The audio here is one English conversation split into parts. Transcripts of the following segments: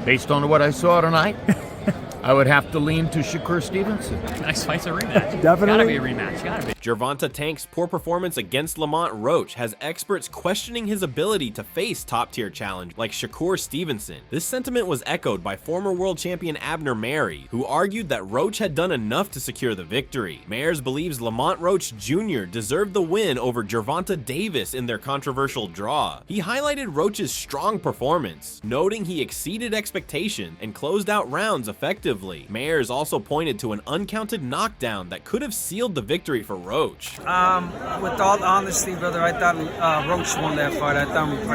Based on what I saw tonight, I would have to lean to Shakur Stevenson. Nice fight's a rematch. Definitely. Gotta be a rematch. Gotta be. Gervonta Tank's poor performance against Lamont Roach has experts questioning his ability to face top-tier challenge like Shakur Stevenson. This sentiment was echoed by former world champion Abner Mary, who argued that Roach had done enough to secure the victory. Mayers believes Lamont Roach Jr. deserved the win over Gervonta Davis in their controversial draw. He highlighted Roach's strong performance, noting he exceeded expectation and closed out rounds effectively. Mayers also pointed to an uncounted knockdown that could have sealed the victory for Roach. With all honesty, brother, I thought Roach won that fight. I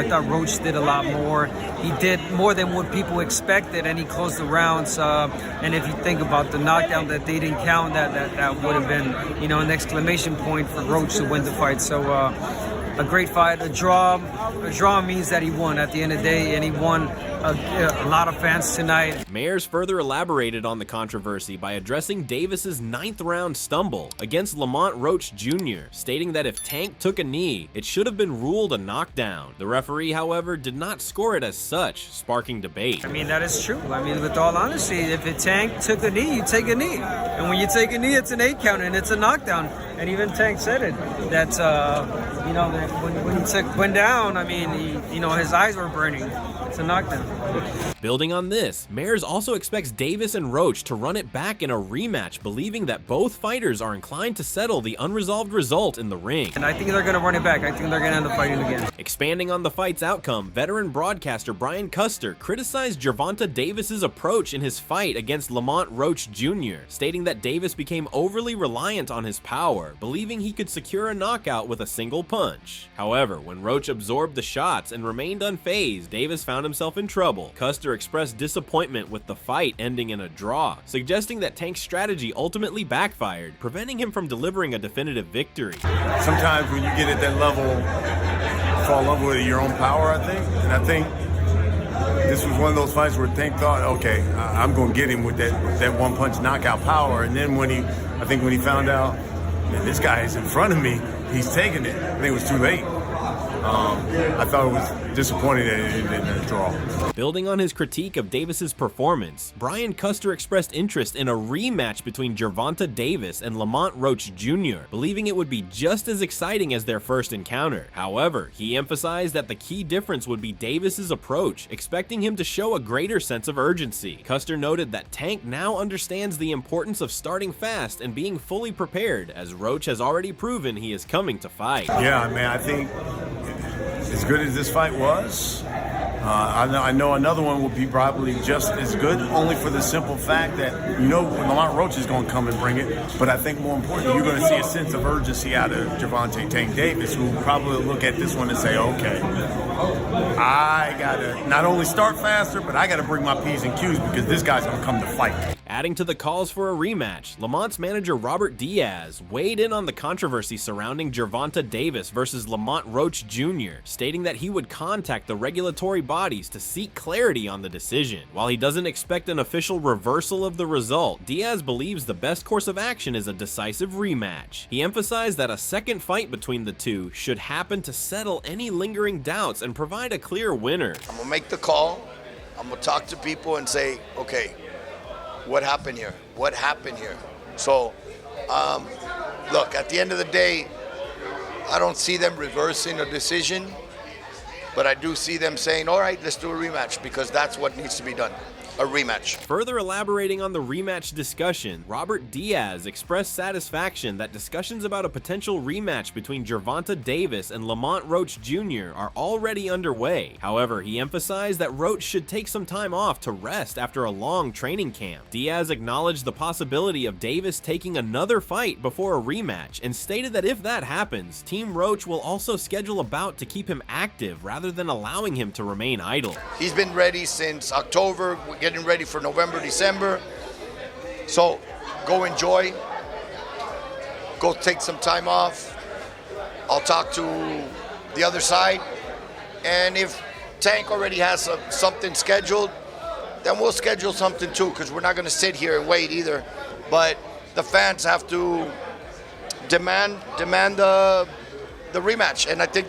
thought Roach did a lot more. He did more than what people expected, and he closed the rounds. And if you think about the knockdown that they didn't count, that would have been, you know, an exclamation point for Roach to win the fight. So a great fight. A draw means that he won at the end of the day, and he won a lot of fans tonight. Mayers further elaborated on the controversy by addressing Davis's 9th round stumble against Lamont Roach Jr., stating that if Tank took a knee, it should have been ruled a knockdown. The referee, however, did not score it as such, sparking debate. I mean, that is true. I mean, with all honesty, if a Tank took a knee, you take a knee. And when you take a knee, it's an 8 count and it's a knockdown. And even Tank said it. That, you know, that when he went down, I mean, his eyes were burning. It's a knockdown. Building on this, Mayers also expects Davis and Roach to run it back in a rematch, believing that both fighters are inclined to settle the unresolved result in the ring. And I think they're going to run it back. I think they're going to end up fighting again. Expanding on the fight's outcome, veteran broadcaster Brian Custer criticized Gervonta Davis's approach in his fight against Lamont Roach Jr., stating that Davis became overly reliant on his power, believing he could secure a knockout with a single punch. However, when Roach absorbed the shots and remained unfazed, Davis found himself in trouble. Custer expressed disappointment with the fight ending in a draw, suggesting that Tank's strategy ultimately backfired, preventing him from delivering a definitive victory. Sometimes when you get at that level, you fall in love with your own power, I think. And I think this was one of those fights where Tank thought, okay, I'm going to get him with that one-punch knockout power. And then when he found out, man, this guy is in front of me, he's taking it, I think it was too late. I thought it was disappointing that it ended in a draw. Building on his critique of Davis's performance, Brian Custer expressed interest in a rematch between Gervonta Davis and Lamont Roach Jr., believing it would be just as exciting as their first encounter. However, he emphasized that the key difference would be Davis's approach, expecting him to show a greater sense of urgency. Custer noted that Tank now understands the importance of starting fast and being fully prepared, as Roach has already proven he is coming to fight. Yeah, man, I think as good as this fight was, I know another one will be probably just as good, only for the simple fact that, Lamont Roach is going to come and bring it. But I think more importantly, you're going to see a sense of urgency out of Gervonta Tank Davis, who will probably look at this one and say, okay, I got to not only start faster, but I got to bring my P's and Q's because this guy's going to come to fight. Adding to the calls for a rematch, Lamont's manager Robert Diaz weighed in on the controversy surrounding Gervonta Davis versus Lamont Roach Jr., stating that he would contact the regulatory bodies to seek clarity on the decision. While he doesn't expect an official reversal of the result, Diaz believes the best course of action is a decisive rematch. He emphasized that a second fight between the two should happen to settle any lingering doubts and provide a clear winner. I'm gonna make the call. I'm gonna talk to people and say, okay, what happened here? What happened here? So, look, at the end of the day, I don't see them reversing a decision, but I do see them saying, all right, let's do a rematch, because that's what needs to be done. A rematch. Further elaborating on the rematch discussion, Robert Diaz expressed satisfaction that discussions about a potential rematch between Gervonta Davis and Lamont Roach Jr. are already underway. However, he emphasized that Roach should take some time off to rest after a long training camp. Diaz acknowledged the possibility of Davis taking another fight before a rematch and stated that if that happens, Team Roach will also schedule a bout to keep him active rather than allowing him to remain idle. He's been ready since October. We're getting ready for November, December. So go enjoy. Go take some time off. I'll talk to the other side. And if Tank already has something scheduled, then we'll schedule something too, because we're not going to sit here and wait either. But the fans have to demand the rematch. And I think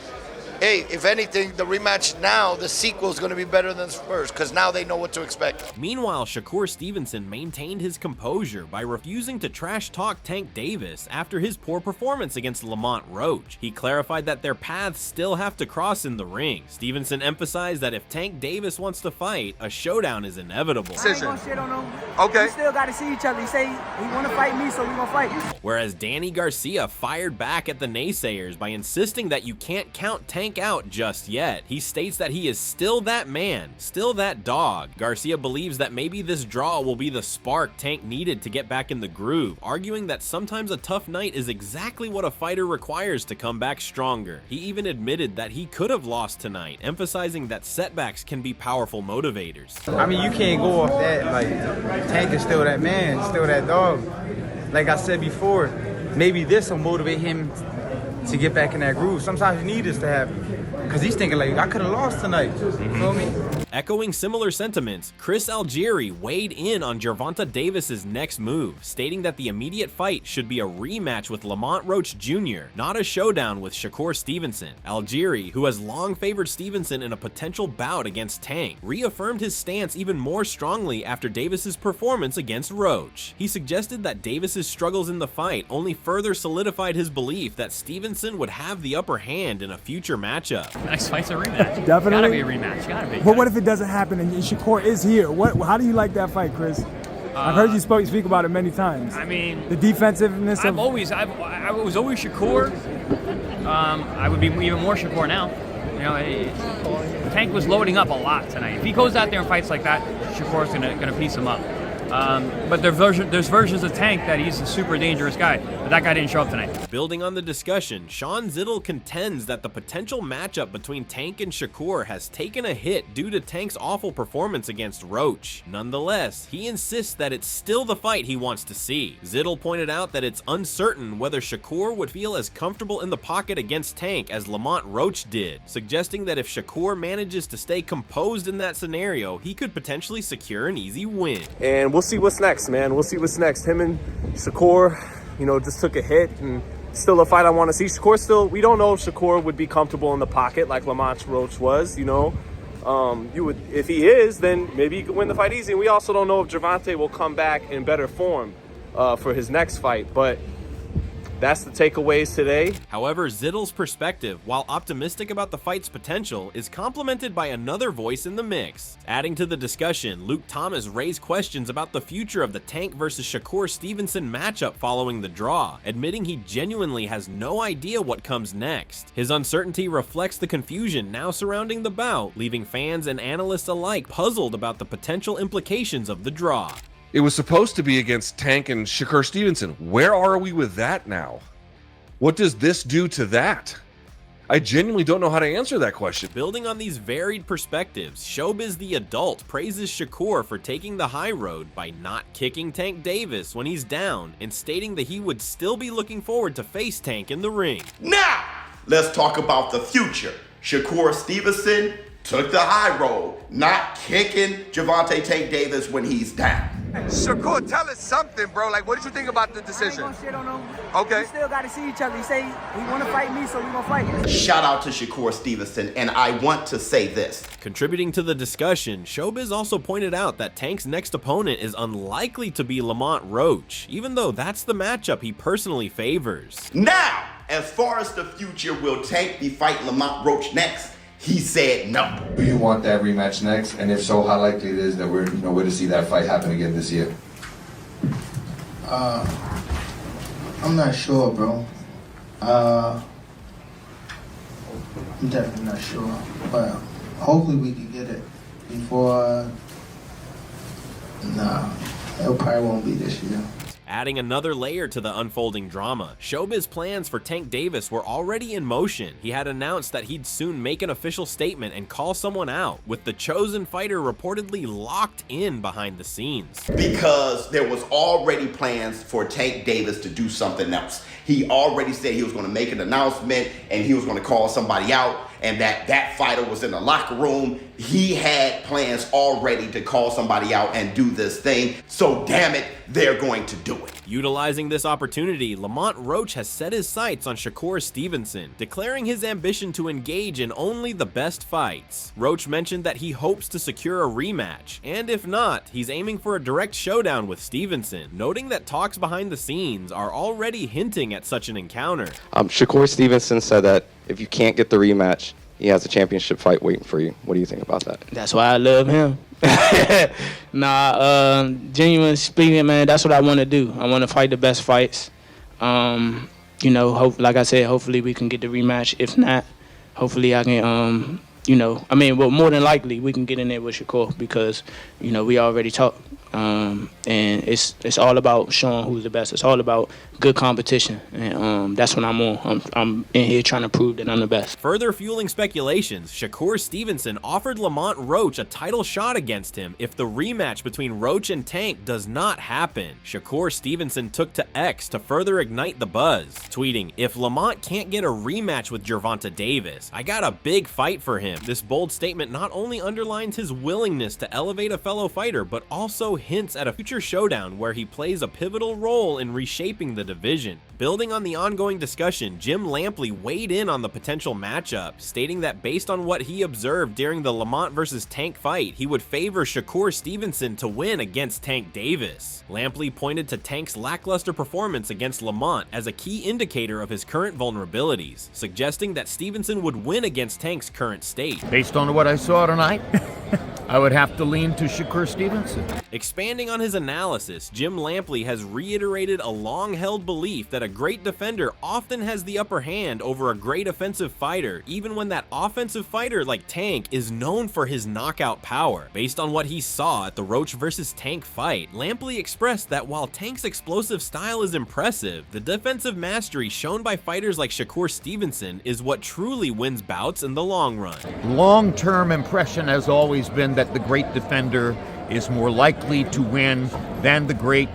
hey, if anything, the rematch now, the sequel is going to be better than the first because now they know what to expect. Meanwhile, Shakur Stevenson maintained his composure by refusing to trash talk Tank Davis after his poor performance against Lamont Roach. He clarified that their paths still have to cross in the ring. Stevenson emphasized that if Tank Davis wants to fight, a showdown is inevitable. I ain't gonna shit on him. Okay. We still gotta see each other. He say he wanna fight me, so we gonna fight. Whereas Danny Garcia fired back at the naysayers by insisting that you can't count Tank out just yet. He states that he is still that man, still that dog. Garcia believes that maybe this draw will be the spark Tank needed to get back in the groove, arguing that sometimes a tough night is exactly what a fighter requires to come back stronger. He even admitted that he could have lost tonight, emphasizing that setbacks can be powerful motivators. I mean, you can't go off that. Like, Tank is still that man, still that dog. Like I said before, maybe this will motivate him to get back in that groove. Sometimes you need this to happen. Because he's thinking, like, I could have lost tonight. You feel me? Echoing similar sentiments, Chris Algieri weighed in on Gervonta Davis's next move, stating that the immediate fight should be a rematch with Lamont Roach Jr., not a showdown with Shakur Stevenson. Algieri, who has long favored Stevenson in a potential bout against Tank, reaffirmed his stance even more strongly after Davis's performance against Roach. He suggested that Davis's struggles in the fight only further solidified his belief that Stevenson would have the upper hand in a future matchup. Next fight's a rematch. Definitely. Gotta be a rematch. Gotta be. But what if it doesn't happen and Shakur is here? How do you like that fight, Chris? I've heard you speak about it many times. I mean, the defensiveness. I was always Shakur. I would be even more Shakur now. You know, Tank was loading up a lot tonight. If he goes out there and fights like that, Shakur's gonna piece him up. But there's versions of Tank that he's a super dangerous guy, but that guy didn't show up tonight. Building on the discussion, Sean Zittel contends that the potential matchup between Tank and Shakur has taken a hit due to Tank's awful performance against Roach. Nonetheless, he insists that it's still the fight he wants to see. Zittel pointed out that it's uncertain whether Shakur would feel as comfortable in the pocket against Tank as Lamont Roach did, suggesting that if Shakur manages to stay composed in that scenario, he could potentially secure an easy win. And we'll see what's next, man. We'll see what's next. Him and Shakur, you know, just took a hit, and still a fight I want to see. Shakur still, we don't know if Shakur would be comfortable in the pocket like Lamont Roach was, you know. If he is, then maybe he could win the fight easy. And we also don't know if Gervonta will come back in better form for his next fight, but that's the takeaways today. However, Zittel's perspective, while optimistic about the fight's potential, is complemented by another voice in the mix. Adding to the discussion, Luke Thomas raised questions about the future of the Tank versus Shakur Stevenson matchup following the draw, admitting he genuinely has no idea what comes next. His uncertainty reflects the confusion now surrounding the bout, leaving fans and analysts alike puzzled about the potential implications of the draw. It was supposed to be against Tank and Shakur Stevenson. Where are we with that now? What does this do to that? I genuinely don't know how to answer that question. Building on these varied perspectives, Showbiz the Adult praises Shakur for taking the high road by not kicking Tank Davis when he's down and stating that he would still be looking forward to face Tank in the ring. Now, let's talk about the future. Shakur Stevenson took the high road, not kicking Gervonta Tank Davis when he's down. Shakur, tell us something, bro. Like, what did you think about the decision? I ain't gonna shit on him. Okay. We still gotta see each other. He say he wanna fight me, so we gonna fight. Shout out to Shakur Stevenson, and I want to say this. Contributing to the discussion, Showbiz also pointed out that Tank's next opponent is unlikely to be Lamont Roach, even though that's the matchup he personally favors. Now, as far as the future, will Tank be fighting Lamont Roach next? He said no. Do you want that rematch next? And if so, how likely it is that we're to see that fight happen again this year? I'm not sure, bro. I'm definitely not sure. But hopefully we can get it before. Nah, it probably won't be this year. Adding another layer to the unfolding drama, Showbiz plans for Tank Davis were already in motion. He had announced that he'd soon make an official statement and call someone out, with the chosen fighter reportedly locked in behind the scenes. Because there was already plans for Tank Davis to do something else. He already said he was going to make an announcement and he was going to call somebody out. and that fighter was in the locker room. He had plans already to call somebody out and do this thing. So damn it, they're going to do it. Utilizing this opportunity, Lamont Roach has set his sights on Shakur Stevenson, declaring his ambition to engage in only the best fights. Roach mentioned that he hopes to secure a rematch, and if not, he's aiming for a direct showdown with Stevenson, noting that talks behind the scenes are already hinting at such an encounter. Shakur Stevenson said that if you can't get the rematch, he has a championship fight waiting for you. What do you think about that? That's why I love him. Genuine speaking, man, that's what I want to do. I want to fight the best fights. You know, like I said, hopefully we can get the rematch. If not, hopefully I can, well, more than likely we can get in there with Shakur because, we already talked. And it's all about showing who's the best. It's all about good competition, and that's what I'm on. I'm in here trying to prove that I'm the best. Further fueling speculations, Shakur Stevenson offered Lamont Roach a title shot against him if the rematch between Roach and Tank does not happen. Shakur Stevenson took to X to further ignite the buzz, tweeting, "If Lamont can't get a rematch with Gervonta Davis, I got a big fight for him." This bold statement not only underlines his willingness to elevate a fellow fighter, but also hints at a future showdown where he plays a pivotal role in reshaping the division. Building on the ongoing discussion, Jim Lampley weighed in on the potential matchup, stating that based on what he observed during the Lamont versus Tank fight, he would favor Shakur Stevenson to win against Tank Davis. Lampley pointed to Tank's lackluster performance against Lamont as a key indicator of his current vulnerabilities, suggesting that Stevenson would win against Tank's current state. Based on what I saw tonight, I would have to lean to Shakur Stevenson. Expanding on his analysis, Jim Lampley has reiterated a long-held belief that a great defender often has the upper hand over a great offensive fighter, even when that offensive fighter like Tank is known for his knockout power. Based on what he saw at the Roach versus Tank fight, Lampley expressed that while Tank's explosive style is impressive, the defensive mastery shown by fighters like Shakur Stevenson is what truly wins bouts in the long run. Long-term impression has always been that the great defender is more likely to win than the great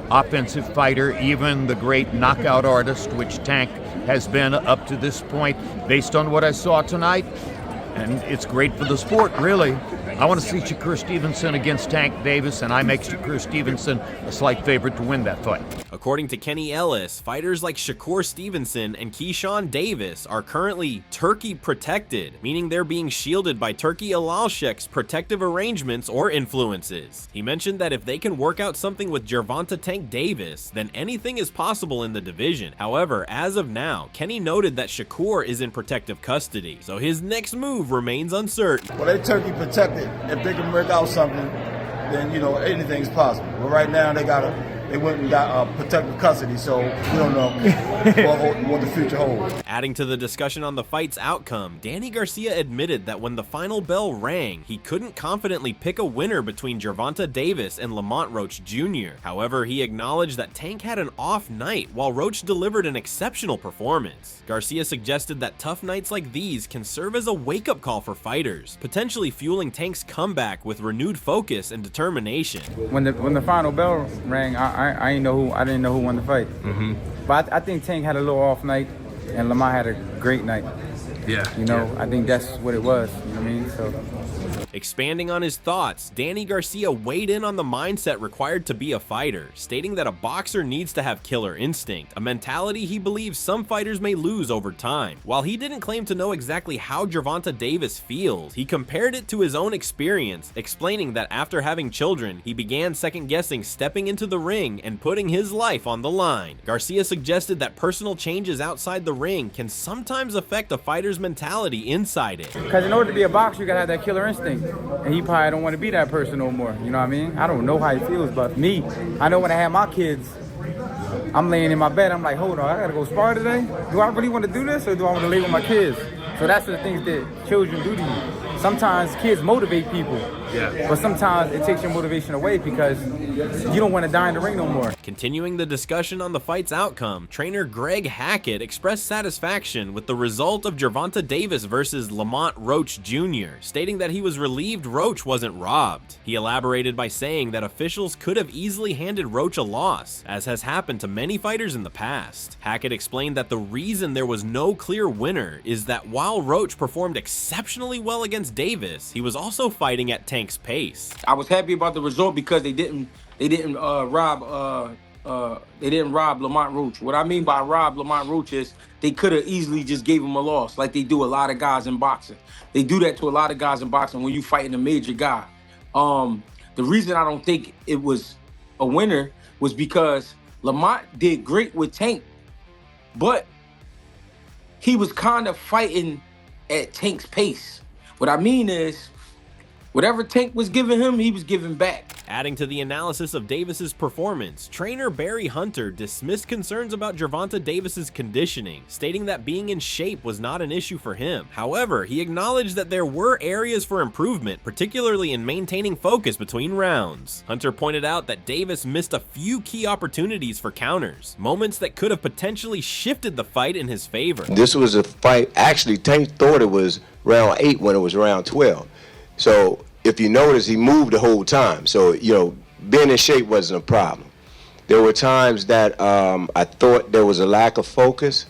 offensive fighter, even the great knockout artist, which Tank has been up to this point, based on what I saw tonight. And it's great for the sport, really. I want to see Shakur Stevenson against Tank Davis, and I make Shakur Stevenson a slight favorite to win that fight. According to Kenny Ellis, fighters like Shakur Stevenson and Keyshawn Davis are currently Turkey protected, meaning they're being shielded by Turki Alalshek's protective arrangements or influences. He mentioned that if they can work out something with Gervonta Tank Davis, then anything is possible in the division. However, as of now, Kenny noted that Shakur is in protective custody, so his next move remains uncertain. Well, they Turkey protected. If they can work out something, then anything's possible. But right now they went and got protective custody, so we don't know what the future holds. Adding to the discussion on the fight's outcome, Danny Garcia admitted that when the final bell rang, he couldn't confidently pick a winner between Gervonta Davis and Lamont Roach Jr. However, he acknowledged that Tank had an off night while Roach delivered an exceptional performance. Garcia suggested that tough nights like these can serve as a wake-up call for fighters, potentially fueling Tank's comeback with renewed focus and determination. When the final bell rang, I didn't know who won the fight. But I think Tank had a little off night, and Lamont had a great night. I think that's what it was. You know what I mean? So. Expanding on his thoughts, Danny Garcia weighed in on the mindset required to be a fighter, stating that a boxer needs to have killer instinct, a mentality he believes some fighters may lose over time. While he didn't claim to know exactly how Gervonta Davis feels, he compared it to his own experience, explaining that after having children, he began second-guessing stepping into the ring and putting his life on the line. Garcia suggested that personal changes outside the ring can sometimes affect a fighter's mentality inside it. Because in order to be a boxer, you gotta have that killer instinct. And he probably don't want to be that person no more. You know what I mean? I don't know how he feels, but me, I know when I have my kids, I'm laying in my bed, I'm like, hold on, I gotta go spar today? Do I really want to do this, or do I want to lay with my kids? So that's the things that children do to you. sometimes kids motivate people. Yeah. But sometimes it takes your motivation away because you don't want to die in the ring no more. Continuing the discussion on the fight's outcome, trainer Greg Hackett expressed satisfaction with the result of Gervonta Davis versus Lamont Roach Jr., stating that he was relieved Roach wasn't robbed. He elaborated by saying that officials could have easily handed Roach a loss, as has happened to many fighters in the past. Hackett explained that the reason there was no clear winner is that while Roach performed exceptionally well against Davis, he was also fighting at Tank's pace. I was happy about the result because they didn't rob Lamont Roach. What I mean by rob Lamont Roach is they could have easily just gave him a loss, like they do a lot of guys in boxing. They do that to a lot of guys in boxing when you fighting a major guy. The reason I don't think it was a winner was because Lamont did great with Tank, but he was kind of fighting at Tank's pace. What I mean is, whatever Tank was giving him, he was giving back. Adding to the analysis of Davis's performance, trainer Barry Hunter dismissed concerns about Gervonta Davis's conditioning, stating that being in shape was not an issue for him. However, he acknowledged that there were areas for improvement, particularly in maintaining focus between rounds. Hunter pointed out that Davis missed a few key opportunities for counters, moments that could have potentially shifted the fight in his favor. This was a fight, actually Tank thought it was round 8 when it was round 12. So if you notice, he moved the whole time. So, you know, being in shape wasn't a problem. There were times that I thought there was a lack of focus.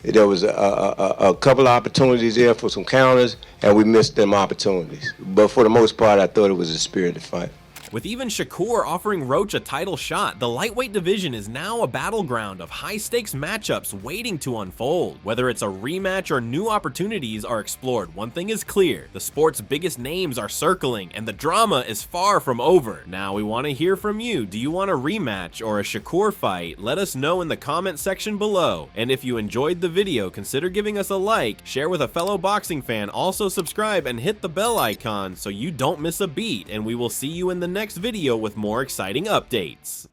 There was a couple of opportunities there for some counters, and we missed them opportunities. But for the most part, I thought it was a spirited fight. With even Shakur offering Roach a title shot, the lightweight division is now a battleground of high-stakes matchups waiting to unfold. Whether it's a rematch or new opportunities are explored, one thing is clear: the sport's biggest names are circling, and the drama is far from over. Now we want to hear from you. Do you want a rematch or a Shakur fight? Let us know in the comment section below. And if you enjoyed the video, consider giving us a like, share with a fellow boxing fan, also subscribe and hit the bell icon so you don't miss a beat, and we will see you in the next video with more exciting updates.